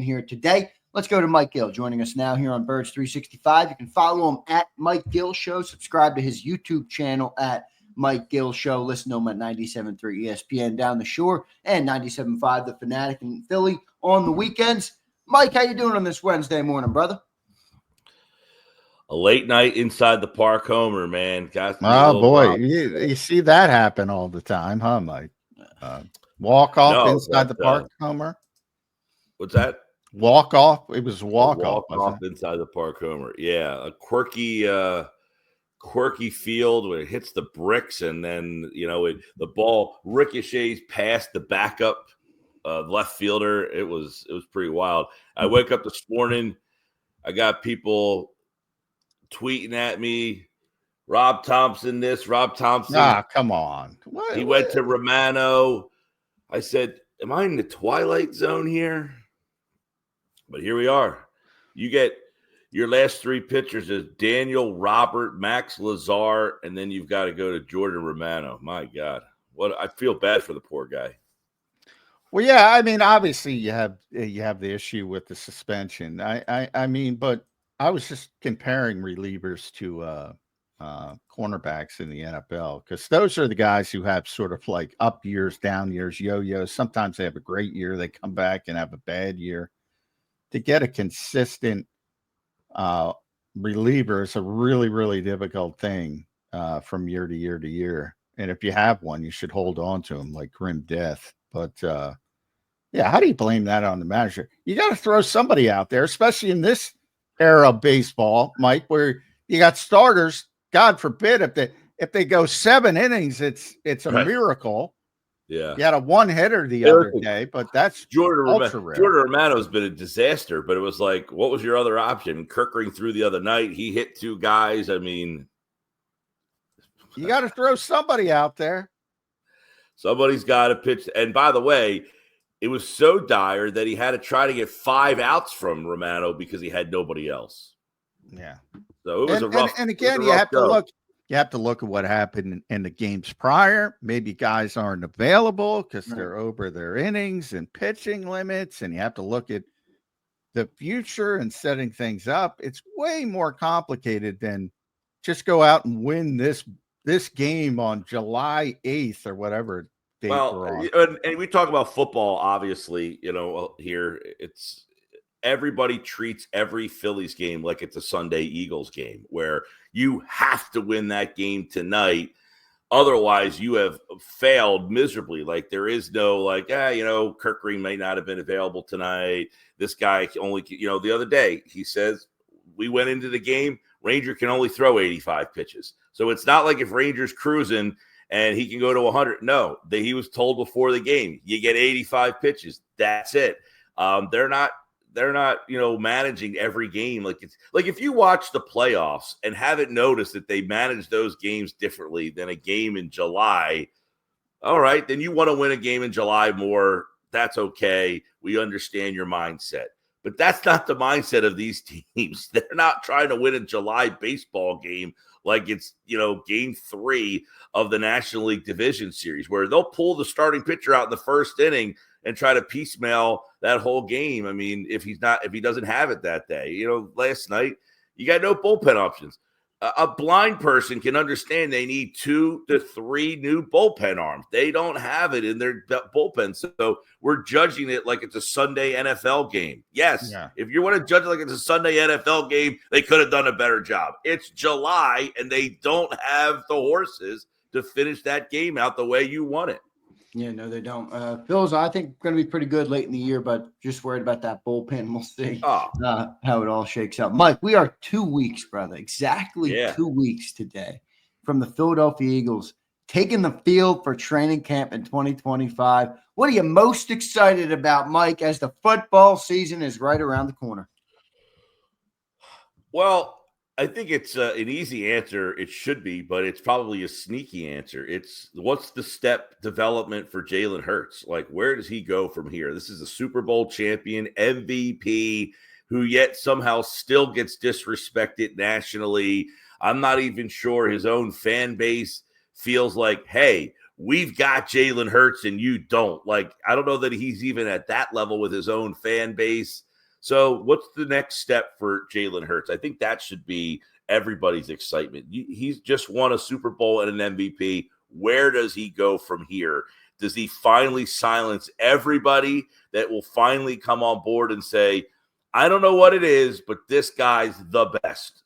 here today. Let's go to Mike Gill joining us now here on Birds 365. You can follow him at Mike Gill Show. Subscribe to his YouTube channel at Mike Gill Show. Listen to him at 97.3 ESPN down the shore and 97.5 The Fanatic in Philly on the weekends. Mike, how you doing on this Wednesday morning, brother? A late night inside the park homer, man. Oh, boy. You see that happen all the time, huh, Mike? Walk off inside the park homer? What's that? Walk off. It was walk off inside the park homer. Yeah, a quirky field where it hits the bricks, and then the ball ricochets past the backup left fielder. It was pretty wild. I wake up this morning, I got people tweeting at me, Rob Thompson this, Rob Thompson. Come on. He went to Romano. I said, am I in the twilight zone here? But here we are. You get your last three pitchers is Daniel, Robert, Max Lazar, and then you've got to go to Jordan Romano. My God. I feel bad for the poor guy. Well, yeah, I mean, obviously you have the issue with the suspension. I mean, but I was just comparing relievers to cornerbacks in the NFL, because those are the guys who have sort of like up years, down years, yo-yos. Sometimes they have a great year, they come back and have a bad year. To get a consistent reliever is a really, really difficult thing from year to year to year. And if you have one, you should hold on to him like grim death. But yeah, how do you blame that on the manager? You got to throw somebody out there, especially in this era of baseball, Mike, where you got starters. God forbid if they go 7 innings, it's a miracle. Yeah, you had a one-hitter the other day, but that's ultra rare. Jordan Romano's been a disaster, but it was like, what was your other option? Kirkering through the other night. He hit 2 guys. I mean, you got to throw somebody out there. Somebody's got to pitch. And by the way, it was so dire that he had to try to get 5 outs from Romano because he had nobody else. Yeah. So it was a rough. And again, you have to look. You have to look at what happened in the games prior. Maybe guys aren't available because they're over their innings and pitching limits, and you have to look at the future and setting things up. It's way more complicated than just go out and win this game on July 8th or whatever date we're on. And we talk about football, obviously, here it's everybody treats every Phillies game like it's a Sunday Eagles game, where you have to win that game tonight. Otherwise, you have failed miserably. Like, there is no Kirkering may not have been available tonight. This guy only, the other day, he says, we went into the game, Ranger can only throw 85 pitches. So it's not like if Ranger's cruising and he can go to 100. No, he was told before the game, you get 85 pitches. That's it. They're not managing every game. Like, it's like if you watch the playoffs and haven't noticed that they manage those games differently than a game in July, all right, then you want to win a game in July more. That's okay. We understand your mindset. But that's not the mindset of these teams. They're not trying to win a July baseball game like it's, game 3 of the National League Division Series, where they'll pull the starting pitcher out in the first inning and try to piecemeal that whole game. I mean, if he doesn't have it that day, last night you got no bullpen options. A blind person can understand they need 2 to 3 new bullpen arms. They don't have it in their bullpen. So we're judging it like it's a Sunday NFL game. Yes. Yeah. If you want to judge it like it's a Sunday NFL game, they could have done a better job. It's July and they don't have the horses to finish that game out the way you want it. Yeah, no, they don't. Phil's, I think, going to be pretty good late in the year, but just worried about that bullpen. We'll see how it all shakes out. Mike, we are 2 weeks, brother, exactly 2 weeks today from the Philadelphia Eagles taking the field for training camp in 2025. What are you most excited about, Mike, as the football season is right around the corner? Well, I think it's an easy answer. It should be, but it's probably a sneaky answer. It's what's the step development for Jalen Hurts? Like, where does he go from here? This is a Super Bowl champion, MVP, who yet somehow still gets disrespected nationally. I'm not even sure his own fan base feels like, hey, we've got Jalen Hurts and you don't. Like, I don't know that he's even at that level with his own fan base. So what's the next step for Jalen Hurts? I think that should be everybody's excitement. He's just won a Super Bowl and an MVP. Where does he go from here? Does he finally silence everybody that will finally come on board and say, I don't know what it is, but this guy's the best?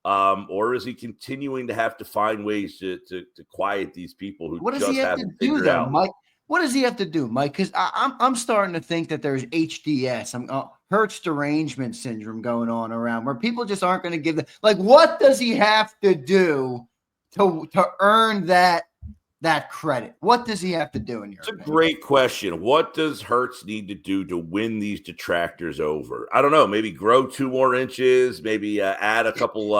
Or is he continuing to have to find ways to quiet these people who just haven't figured out? Mike? What does he have to do, Mike? Because I'm starting to think that there's HDS, Hertz derangement syndrome going on around where people just aren't going to give what does he have to do to earn that credit? What does he have to do in your opinion? It's a great question. What does Hertz need to do to win these detractors over? I don't know. Maybe grow 2 more inches. Maybe add a couple.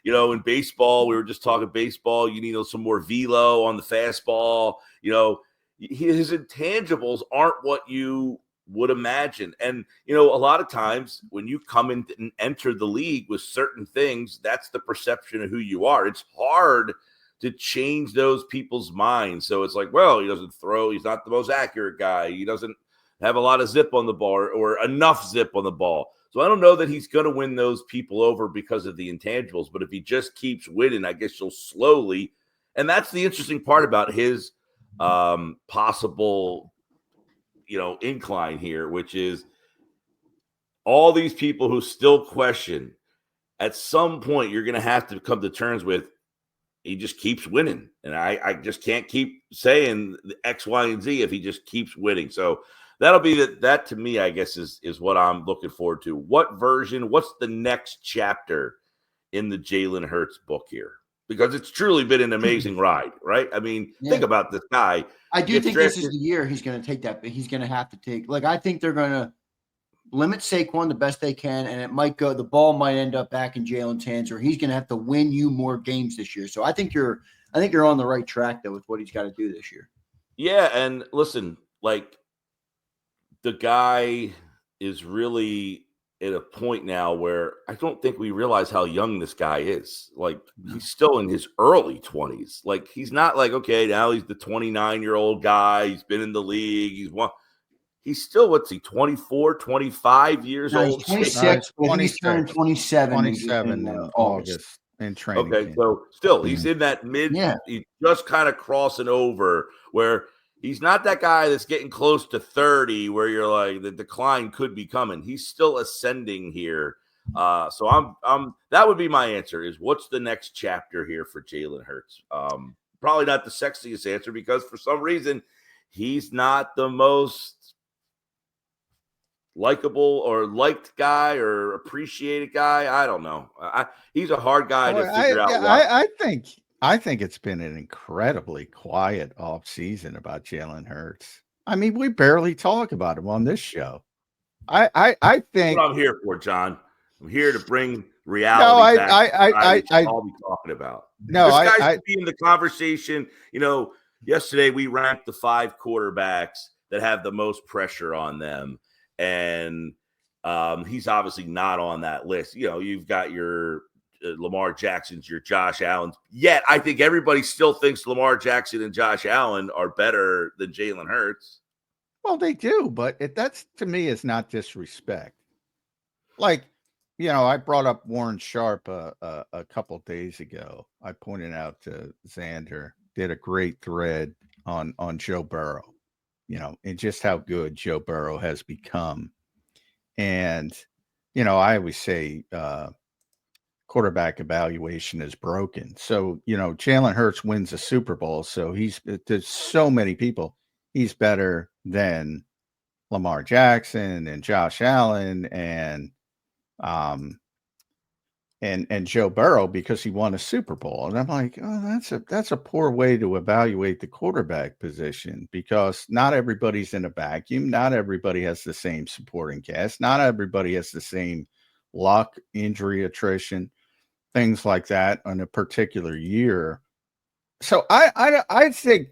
In baseball, we were just talking baseball. You need some more velo on the fastball. His intangibles aren't what you would imagine. And, a lot of times when you come in and enter the league with certain things, that's the perception of who you are. It's hard to change those people's minds. So it's like, well, he doesn't throw. He's not the most accurate guy. He doesn't have a lot of zip on the ball or enough zip on the ball. So I don't know that he's going to win those people over because of the intangibles. But if he just keeps winning, I guess you'll slowly. And that's the interesting part about his possible, incline here, which is all these people who still question. At some point, you're going to have to come to terms with, he just keeps winning. And I just can't keep saying X, Y, and Z if he just keeps winning. So that'll be that to me, I guess, is what I'm looking forward to. What's the next chapter in the Jalen Hurts book here? Because it's truly been an amazing ride, right? I mean, think about this guy. I do think this is the year he's going to take that, but he's going to have to take, I think they're going to limit Saquon the best they can, and the ball might end up back in Jalen's hands, or he's going to have to win you more games this year. So I think you're on the right track though with what he's got to do this year. Yeah, and listen, the guy is really at a point now where I don't think we realize how young this guy is. He's still in his early 20s. He's not okay, now he's the 29-year-old guy. He's been in the league. He's still, 24, 25 years old? He's 26. He's turning 27. 27 in August in training. Okay, so still, he's in that mid. Yeah. He's just kind of crossing over where he's not that guy that's getting close to 30 where you're the decline could be coming. He's still ascending here. So I'm that would be my answer is what's the next chapter here for Jalen Hurts? Probably not the sexiest answer because for some reason he's not the most likable or liked guy or appreciated guy. I don't know. He's a hard guy to figure out. I think it's been an incredibly quiet off season about Jalen Hurts. I mean, we barely talk about him on this show. I think that's what I'm here for, John. I'm here to bring reality back. I'll be talking about. No, this guy should be in the conversation. Yesterday we ranked the 5 quarterbacks that have the most pressure on them. And he's obviously not on that list. You've got your Lamar Jackson's, your Josh Allen's. Yet I think everybody still thinks Lamar Jackson and Josh Allen are better than Jalen Hurts. Well, they do, but that's to me is not disrespect. I brought up Warren Sharp a couple days ago. I pointed out to Zander, did a great thread on Joe Burrow. And just how good Joe Burrow has become. And, I always say quarterback evaluation is broken. So, Jalen Hurts wins a Super Bowl. So there's so many people. He's better than Lamar Jackson and Josh Allen and Joe Burrow because he won a Super Bowl. And I'm like, oh, that's a poor way to evaluate the quarterback position because not everybody's in a vacuum. Not everybody has the same supporting cast. Not everybody has the same luck, injury, attrition, things like that on a particular year. So I think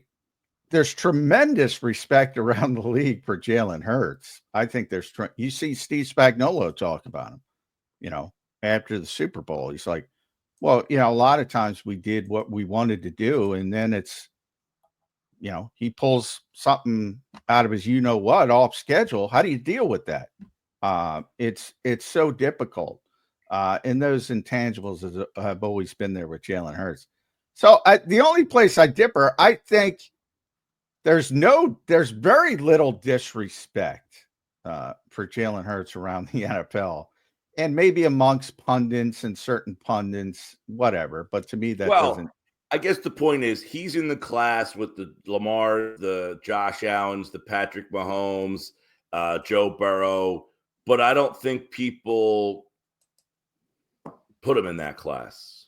there's tremendous respect around the league for Jalen Hurts. I think you see Steve Spagnuolo talk about him, after the Super Bowl. He's like, well, a lot of times we did what we wanted to do. And then it's, he pulls something out of his, what off schedule. How do you deal with that? It's so difficult. And those intangibles have always been there with Jalen Hurts. So the only place I differ, I think there's very little disrespect for Jalen Hurts around the NFL, and maybe amongst pundits and certain pundits, whatever. But to me, that doesn't. I guess the point is he's in the class with the Lamar, the Josh Allens, the Patrick Mahomes, Joe Burrow, but I don't think people put him in that class.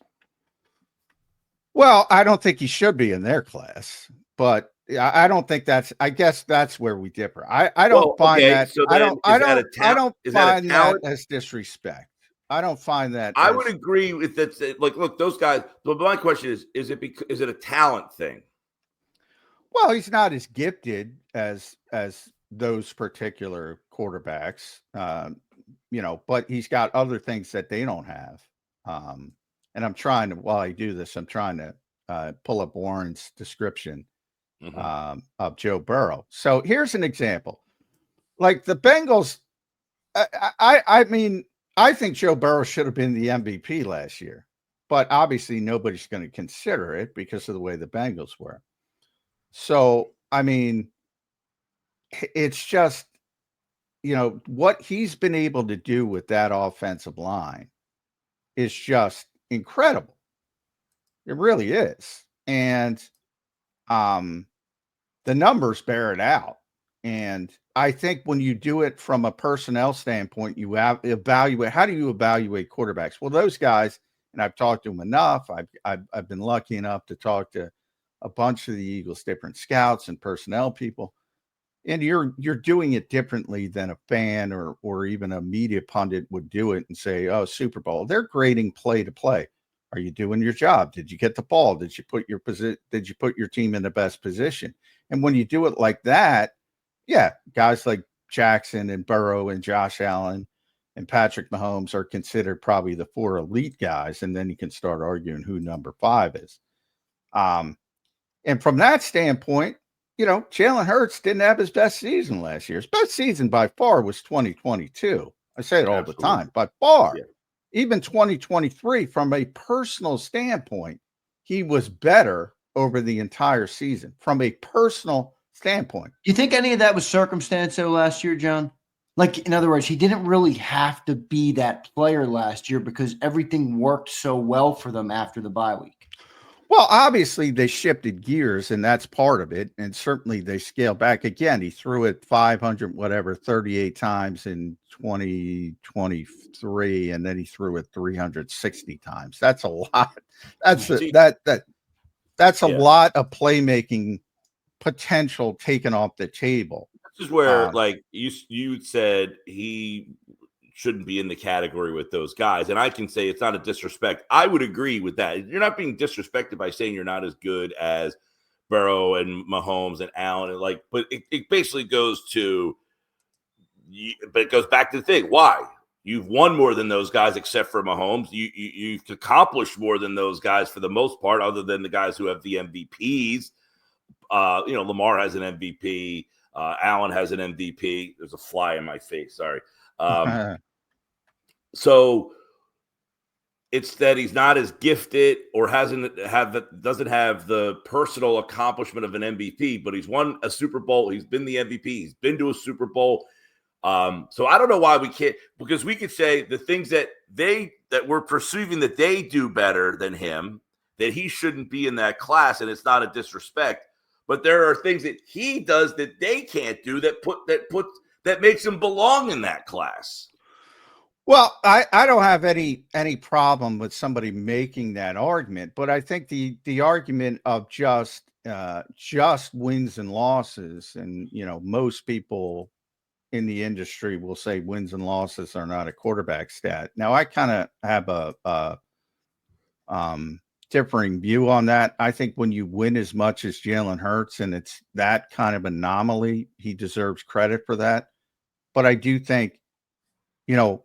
Well, I don't think he should be in their class, but I don't think I guess that's where we differ. I don't find that. So I don't find that as disrespect. I don't find that. I would agree with that. Like, look, those guys. But my question is it a talent thing? Well, he's not as gifted as those particular quarterbacks, but he's got other things that they don't have. And I'm trying to, while I do this, I'm trying to pull up Warren's description of Joe Burrow. So here's an example. Like the Bengals, I mean, I think Joe Burrow should have been the MVP last year, but obviously nobody's going to consider it because of the way the Bengals were. So, I mean, it's just, what he's been able to do with that offensive line is just incredible. It really is. And the numbers bear it out. And I think when you do it from a personnel standpoint, you evaluate, how do you evaluate quarterbacks? Well, those guys, and I've talked to them enough. I've been lucky enough to talk to a bunch of the Eagles, different scouts and personnel people. And you're doing it differently than a fan or even a media pundit would do it and say, oh, Super Bowl. They're grading play to play. Are you doing your job? Did you get the ball? Did you put your team in the best position? And when you do it like that, yeah, guys like Jackson and Burrow and Josh Allen and Patrick Mahomes are considered probably the 4 elite guys. And then you can start arguing who number 5 is. And from that standpoint, Jalen Hurts didn't have his best season last year. His best season by far was 2022. I say it all the time, by far. Yeah. Even 2023, from a personal standpoint, he was better over the entire season from a personal standpoint. Do you think any of that was circumstance though last year, John? Like, in other words, he didn't really have to be that player last year because everything worked so well for them after the bye week. Well, obviously they shifted gears, and that's part of it. And certainly they scaled back again. He threw it 38 times in 2023, and then he threw it 360 times. That's a lot. That's a lot of playmaking potential taken off the table. This is where, like you said, he shouldn't be in the category with those guys. And I can say it's not a disrespect. I would agree with that. You're not being disrespected by saying you're not as good as Burrow and Mahomes and Allen. And but it basically goes to, but it goes back to the thing. Why? You've won more than those guys, except for Mahomes. You've accomplished more than those guys for the most part, other than the guys who have the MVPs. Lamar has an MVP. Allen has an MVP. There's a fly in my face. Sorry. So it's that he's not as gifted or doesn't have the personal accomplishment of an MVP, but he's won a Super Bowl. He's been the MVP. He's been to a Super Bowl. So I don't know why we can't, because we could say the things that we're perceiving that they do better than him, that he shouldn't be in that class, and it's not a disrespect. But there are things that he does that they can't do that makes him belong in that class. Well, I don't have any problem with somebody making that argument, but I think the argument of just wins and losses, and most people in the industry will say wins and losses are not a quarterback stat. Now, I kind of have a differing view on that. I think when you win as much as Jalen Hurts, and it's that kind of anomaly, he deserves credit for that. But I do think, Nick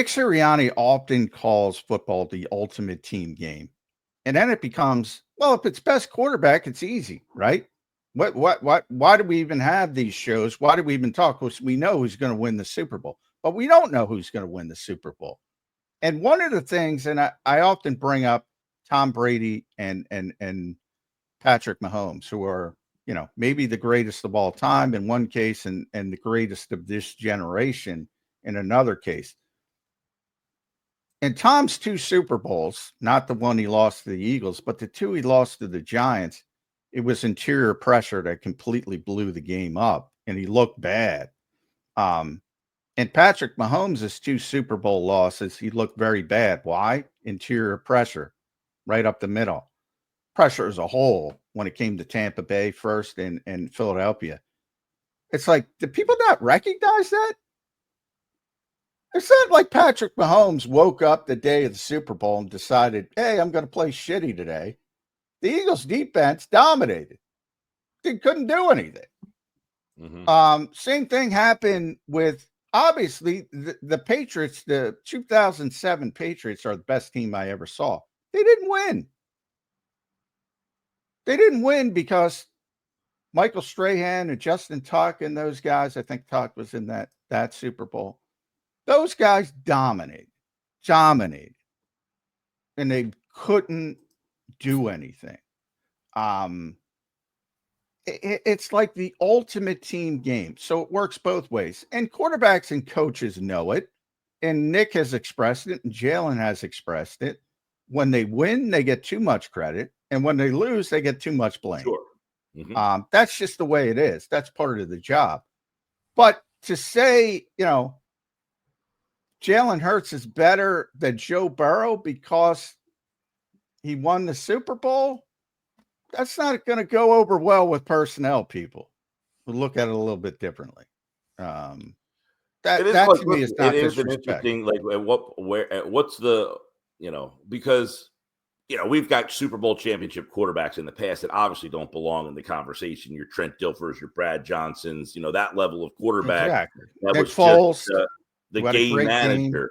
Sirianni often calls football the ultimate team game. And then it becomes, well, if it's best quarterback, it's easy, right? Why do we even have these shows? Why do we even talk? Because we know who's going to win the Super Bowl, but we don't know who's going to win the Super Bowl. And one of the things, and I often bring up Tom Brady and Patrick Mahomes, who are, maybe the greatest of all time in one case and the greatest of this generation in another case. In Tom's 2 Super Bowls, not the one he lost to the Eagles, but the 2 he lost to the Giants, it was interior pressure that completely blew the game up, and he looked bad. And Patrick Mahomes' 2 Super Bowl losses, he looked very bad. Why? Interior pressure, right up the middle. Pressure as a whole when it came to Tampa Bay first and Philadelphia. It's like, do people not recognize that? It's not like Patrick Mahomes woke up the day of the Super Bowl and decided, hey, I'm going to play shitty today. The Eagles defense dominated. They couldn't do anything. Mm-hmm. Same thing happened with, obviously, the Patriots. The 2007 Patriots are the best team I ever saw. They didn't win. They didn't win because Michael Strahan and Justin Tuck and those guys, I think Tuck was in that Super Bowl. Those guys dominated. And they couldn't do anything. It's like the ultimate team game. So it works both ways. And quarterbacks and coaches know it. And Nick has expressed it, and Jalen has expressed it. When they win, they get too much credit. And when they lose, they get too much blame. Sure. Mm-hmm. That's just the way it is. That's part of the job. But to say, Jalen Hurts is better than Joe Burrow because he won the Super Bowl, that's not going to go over well with personnel people who look at it a little bit differently. That to me is not disrespect. Interesting, like what's the, because, we've got Super Bowl championship quarterbacks in the past that obviously don't belong in the conversation. Your Trent Dilfers, your Brad Johnsons, that level of quarterback. Exactly. That Nick was Foles, just the game manager. Game.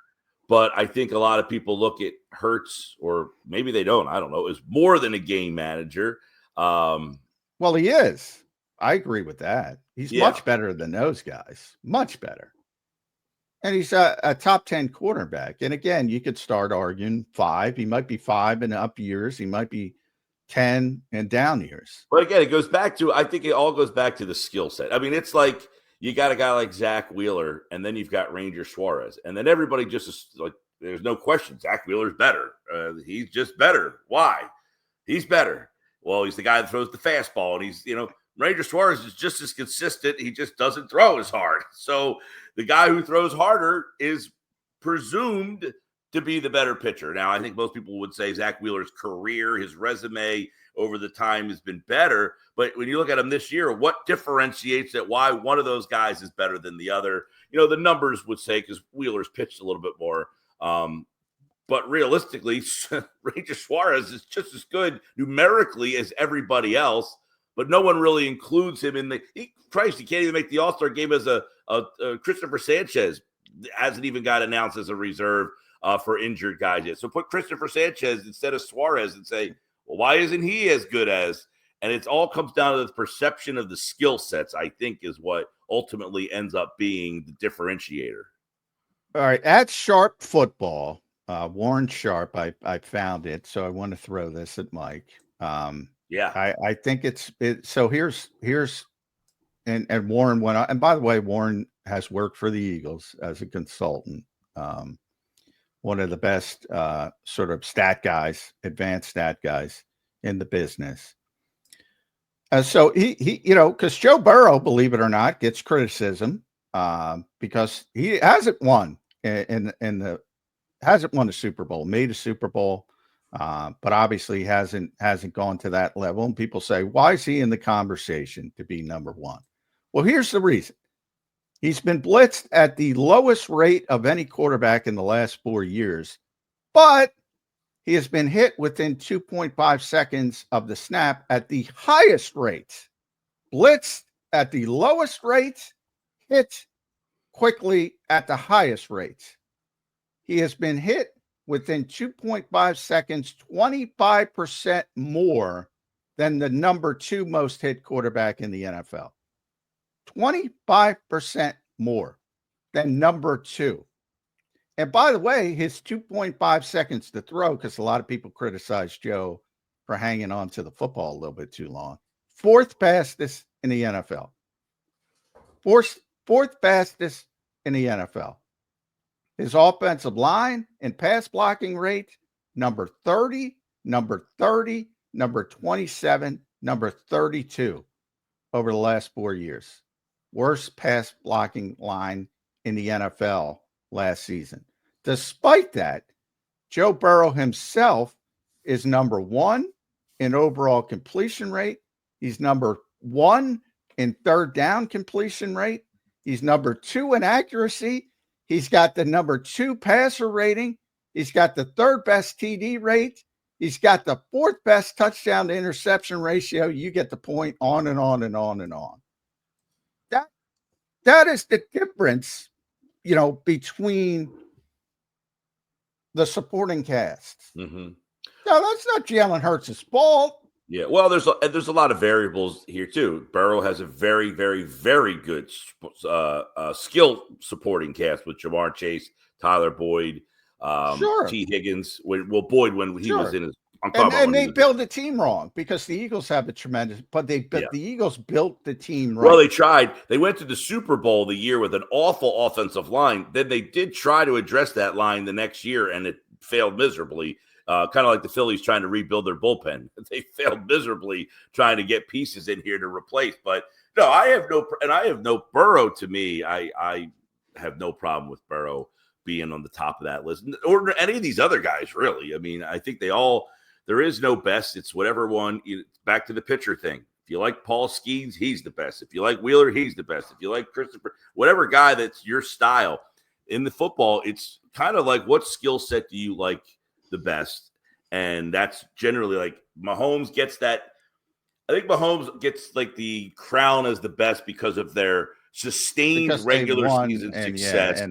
But I think a lot of people look at Hurts, or maybe they don't, I don't know, as more than a game manager. Well, he is. I agree with that. He's much better than those guys. Much better. And he's a top 10 quarterback. And again, you could start arguing 5. He might be 5 in up years. He might be 10 in down years. But again, I think it all goes back to the skill set. I mean, it's like you got a guy like Zach Wheeler, and then you've got Ranger Suarez. And then everybody just is like, there's no question. Zach Wheeler's better. He's just better. Why? He's better. Well, he's the guy that throws the fastball, and he's, Ranger Suarez is just as consistent. He just doesn't throw as hard. So the guy who throws harder is presumed to be the better pitcher. Now, I think most people would say Zach Wheeler's career, his resume over the time has been better. But when you look at him this year, what differentiates it? Why one of those guys is better than the other? The numbers would say because Wheeler's pitched a little bit more. But realistically, Ranger Suarez is just as good numerically as everybody else. But no one really includes him in he can't even make the All-Star game as a Christopher Sanchez hasn't even got announced as a reserve for injured guys yet. So put Christopher Sanchez instead of Suarez and say, well, why isn't he as good as? And it all comes down to the perception of the skill sets, I think, is what ultimately ends up being the differentiator. All right. At Sharp Football, Warren Sharp, I found it. So I want to throw this at Mike. Yeah, I think it's so here's and Warren went on, and by the way, Warren has worked for the Eagles as a consultant. One of the best sort of advanced stat guys in the business. So he because Joe Burrow, believe it or not, gets criticism because he hasn't won hasn't won a Super Bowl, made a Super Bowl. But obviously hasn't gone to that level. And people say, why is he in the conversation to be number 1? Well, here's the reason. He's been blitzed at the lowest rate of any quarterback in the last 4 years, but he has been hit within 2.5 seconds of the snap at the highest rate. Blitzed at the lowest rate, hit quickly at the highest rate. He has been hit within 2.5 seconds, 25% more than the number 2 most hit quarterback in the NFL. 25% more than number 2. And by the way, his 2.5 seconds to throw, because a lot of people criticize Joe for hanging on to the football a little bit too long. 4th fastest in the NFL. Fourth fastest in the NFL. His offensive line and pass blocking rate, number 30, number 30, number 27, number 32 over the last 4 years. Worst pass blocking line in the NFL last season. Despite that, Joe Burrow himself is number 1 in overall completion rate. He's number 1 in third down completion rate. He's number 2 in accuracy. He's got the number 2 passer rating. He's got the 3rd best TD rate. He's got the 4th best touchdown to interception ratio. You get the point, on and on and on and on. That is the difference, between the supporting casts. Mm-hmm. No, that's not Jalen Hurts' fault. Yeah, well, there's a lot of variables here too. Burrow has a very, very, very good skill supporting cast with Jamar Chase, Tyler Boyd, Sure. T. Higgins. Boyd when he was in his. And they built the team wrong because the Eagles have a tremendous, but the Eagles built the team right. Well, they tried. They went to the Super Bowl the year with an awful offensive line. Then they did try to address that line the next year, and it failed miserably. Kind of like the Phillies trying to rebuild their bullpen. They failed miserably trying to get pieces in here to replace. But no, I have no Burrow. To me, I have no problem with Burrow being on the top of that list, or any of these other guys, really. I mean, I think there is no best. It's whatever one. Back to the pitcher thing. If you like Paul Skeens, he's the best. If you like Wheeler, he's the best. If you like Christopher, whatever guy that's your style. In the football, it's kind of like, what skill set do you like the best? And that's generally like Mahomes gets that. I think Mahomes gets like the crown as the best because of their sustained regular season success,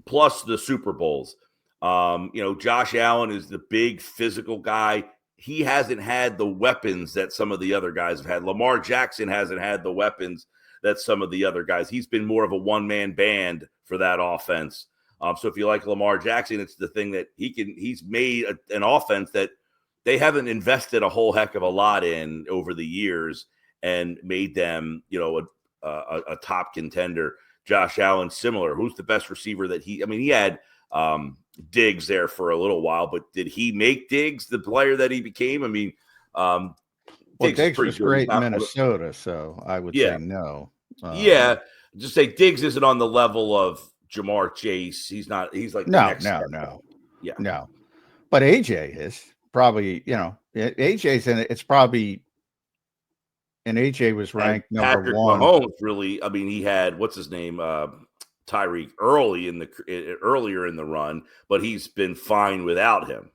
plus the Super Bowls. Josh Allen is the big physical guy. He hasn't had the weapons that some of the other guys have had. Lamar Jackson hasn't had the weapons that some of the other guys. He's been more of a one-man band for that offense. So if you like Lamar Jackson, it's the thing that he's made an offense that they haven't invested a whole heck of a lot in over the years and made them, a top contender. Josh Allen, similar. Who's the best receiver that he had Diggs there for a little while, but did he make Diggs the player that he became? Diggs was great in Minnesota, so I would say no. Just say Diggs isn't on the level of Jamar Chase. He's not. He's like no. But AJ is probably. AJ's in it. It's probably. And AJ was ranked number Patrick 1. Mahomes really. He had what's his name, Tyreek earlier in the run, but he's been fine without him.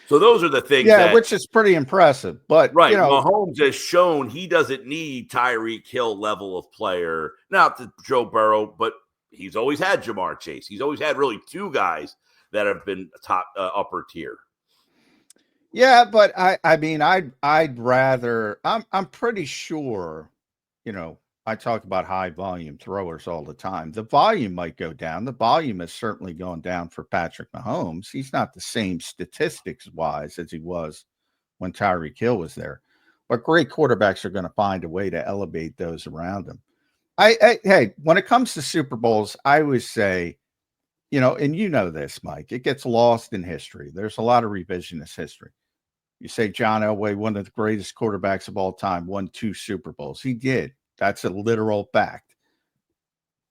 So those are the things. Yeah, which is pretty impressive. But Mahomes has shown he doesn't need Tyreek Hill level of player. Not to Joe Burrow, but he's always had Jamar Chase. He's always had really 2 guys that have been top upper tier. Yeah, but I'd rather. I'm pretty sure. I talk about high volume throwers all the time. The volume might go down. The volume has certainly gone down for Patrick Mahomes. He's not the same statistics wise as he was when Tyreek Hill was there. But great quarterbacks are going to find a way to elevate those around them. Hey, when it comes to Super Bowls, I always say, and this, Mike, it gets lost in history. There's a lot of revisionist history. You say John Elway, one of the greatest quarterbacks of all time, won 2 Super Bowls. He did. That's a literal fact.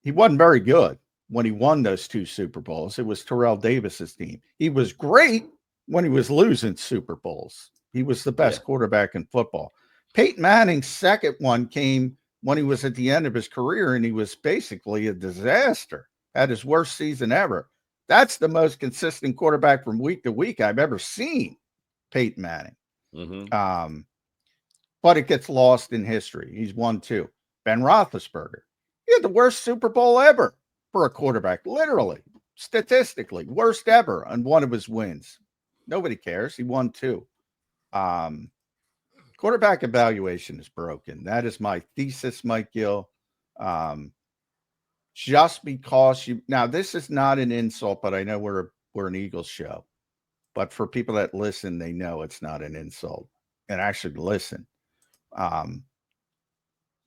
He wasn't very good when he won those 2 Super Bowls. It was Terrell Davis's team. He was great when he was losing Super Bowls. He was the best quarterback in football. Peyton Manning's second one came when he was at the end of his career, and he was basically a disaster. Had his worst season ever. That's the most consistent quarterback from week to week I've ever seen, Peyton Manning. Mm-hmm. But it gets lost in history. He's won 2. Ben Roethlisberger. He had the worst Super Bowl ever for a quarterback, literally, statistically, worst ever on one of his wins. Nobody cares. He won 2. quarterback evaluation is broken. That is my thesis, Mike Gill. Just because now this is not an insult, but I know we're an Eagles show. But for people that listen, they know it's not an insult and actually listen. Jalen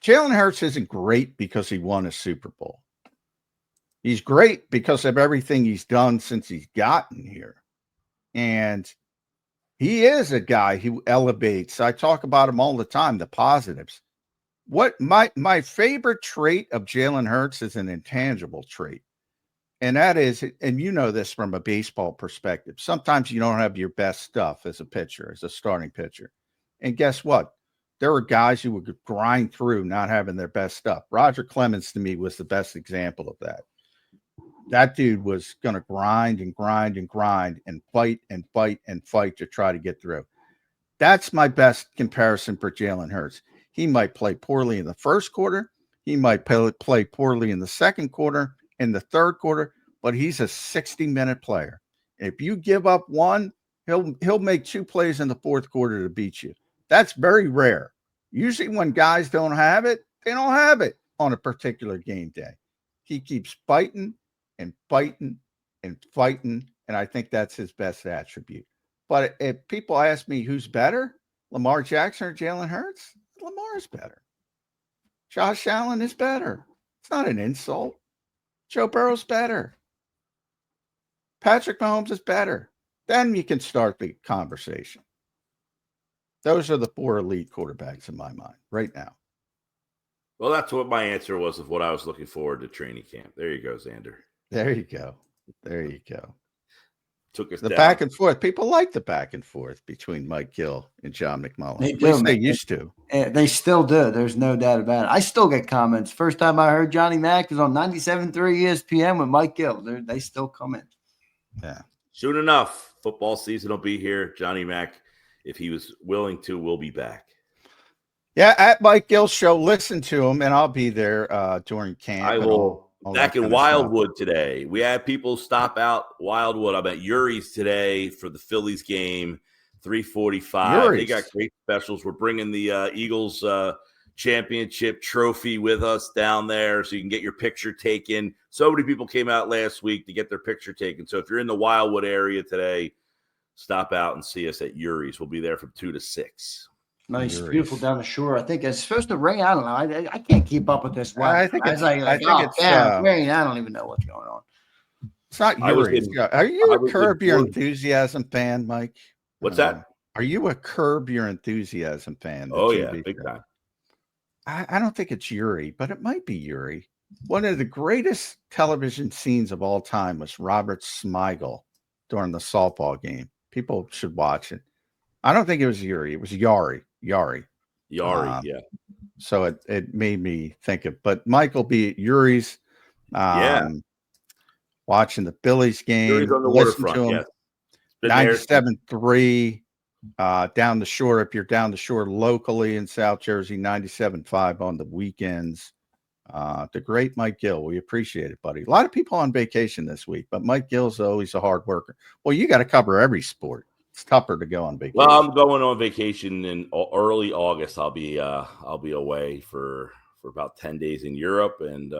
Hurts isn't great because he won a Super Bowl. He's great because of everything he's done since he's gotten here. And he is a guy who elevates. I talk about him all the time, the positives. What my favorite trait of Jalen Hurts is an intangible trait. And that is, and you know this from a baseball perspective, sometimes you don't have your best stuff as a pitcher, as a starting pitcher. And guess what? There are guys who would grind through not having their best stuff. Roger Clemens, to me, was the best example of that. That dude was going to grind and grind and grind and fight and fight and fight to try to get through. That's my best comparison for Jalen Hurts. He might play poorly in the first quarter. He might play poorly in the second quarter, in the third quarter, but he's a 60-minute player. If you give up one, he'll make 2 plays in the fourth quarter to beat you. That's very rare. Usually when guys don't have it, they don't have it on a particular game day. He keeps fighting and fighting and fighting, and I think that's his best attribute. But if people ask me who's better, Lamar Jackson or Jalen Hurts, Lamar's better. Josh Allen is better. It's not an insult. Joe Burrow's better. Patrick Mahomes is better. Then you can start the conversation. Those are the 4 elite quarterbacks in my mind right now. Well, that's what my answer was of what I was looking forward to training camp. There you go, Zander. There you go. There you go. Took us the down. Back and forth. People like the back and forth between Mike Gill and John McMullen. They At do, least they man. used to. They still do. There's no doubt about it. I still get comments. First time I heard Johnny Mac was on 97.3 ESPN with Mike Gill. They still come in. Yeah. Soon enough, football season will be here. Johnny Mac, if he was willing to, will be back. Yeah, at Mike Gill's show, listen to him, and I'll be there during camp. I will. Back in Wildwood today. We had people stop out Wildwood. I'm at Yuri's today for the Phillies game, 3:45. They got great specials. We're bringing the Eagles championship trophy with us down there so you can get your picture taken. So many people came out last week to get their picture taken. So if you're in the Wildwood area today, stop out and see us at Yuri's. We'll be there from 2 to 6. Nice, beautiful down the shore. I think it's supposed to rain. I don't know. I can't keep up with this weather. I think it's rain. I don't even know what's going on. It's not Yuri. Are you a Curb Your Enthusiasm fan, Mike? What's that? Are you a Curb Your Enthusiasm fan? Oh, yeah, big time. I don't think it's Yuri, but it might be Yuri. One of the greatest television scenes of all time was Robert Smigel during the softball game. People should watch it. I don't think it was Yuri. It was Yari. Yeah. So it made me think of, but Mike will be at Yuri's, watching the Phillies game. Yuri's on the waterfront, 97.3 down the shore. If you're down the shore locally in South Jersey, 97.5 on the weekends. The great Mike Gill. We appreciate it, buddy. A lot of people on vacation this week, but Mike Gill's always a hard worker. Well, you got to cover every sport. It's tougher to go on vacation. Well, I'm going on vacation in early August. I'll be away for about 10 days in Europe. And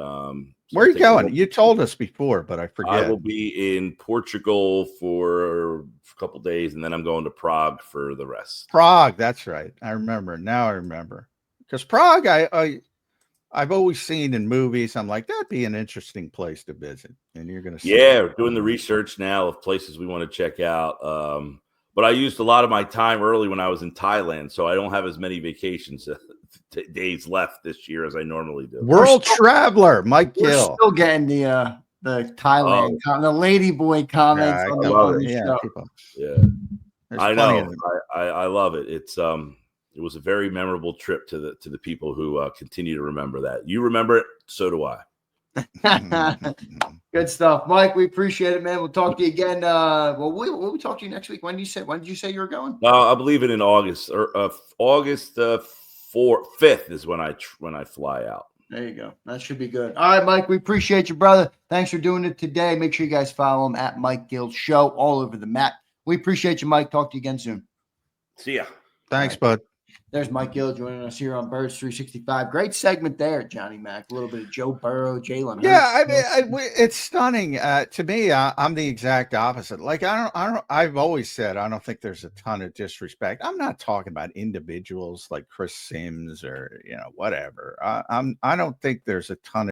where are you going? You told us before, but I forget. I will be in Portugal for a couple days, and then I'm going to Prague for the rest. Prague, that's right. I remember. Now I remember. Because Prague, I've always seen in movies. I'm like, that'd be an interesting place to visit. And you're going to see. Yeah, we're doing the research now of places we want to check out. But I used a lot of my time early when I was in Thailand, so I don't have as many vacations days left this year as I normally do. World traveler, Mike Gill. We're still getting the Thailand, the ladyboy comments on the show. Yeah, I know. I love it. It was a very memorable trip to the people who continue to remember that. You remember it, so do I. Good stuff, Mike. We appreciate it, man. We'll talk to you again. We'll talk to you next week. When did you say you were going? I believe it in August or August 5th is when I fly out. There you go. That should be good. All right, Mike. We appreciate you, brother. Thanks for doing it today. Make sure you guys follow him at Mike Gill Show all over the map. We appreciate you, Mike. Talk to you again soon. See ya. Thanks, bud. There's Mike Gill joining us here on Birds 365. Great segment there, Johnny Mac. A little bit of Joe Burrow, Jalen. Yeah, I mean, it's stunning to me. I'm the exact opposite. Like I've always said I don't think there's a ton of disrespect. I'm not talking about individuals like Chris Sims or whatever. I don't think there's a ton of